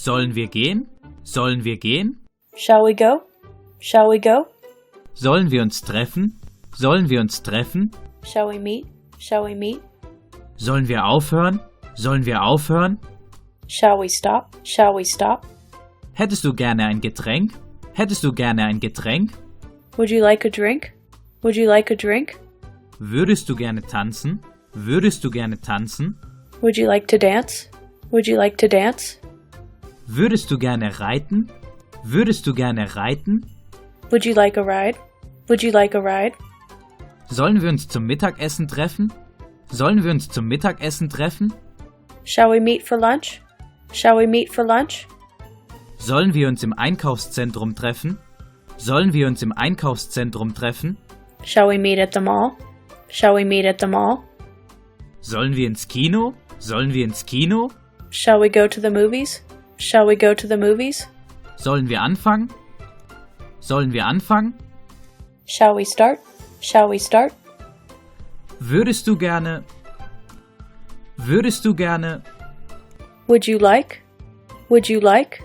Sollen wir gehen? Sollen wir gehen? Shall we go? Shall we go? Sollen wir uns treffen? Sollen wir uns treffen? Shall we meet? Shall we meet? Sollen wir aufhören? Sollen wir aufhören? Shall we stop? Shall we stop? Hättest du gerne ein Getränk? Hättest du gerne ein Getränk? Would you like a drink? Would you like a drink? Würdest du gerne tanzen? Würdest du gerne tanzen? Would you like to dance? Would you like to dance? Würdest du gerne reiten? Würdest du gerne reiten? Would you like a ride? Would you like a ride? Sollen wir uns zum Mittagessen treffen? Sollen wir uns zum Mittagessen treffen? Shall we meet for lunch? Shall we meet for lunch? Sollen wir uns im Einkaufszentrum treffen? Sollen wir uns im Einkaufszentrum treffen? Shall we meet at the mall? Shall we meet at the mall? Sollen wir ins Kino? Sollen wir ins Kino? Shall we go to the movies? Shall we go to the movies? Sollen wir anfangen? Sollen wir anfangen? Shall we start? Shall we start? Würdest du gerne? Würdest du gerne? Would you like? Would you like?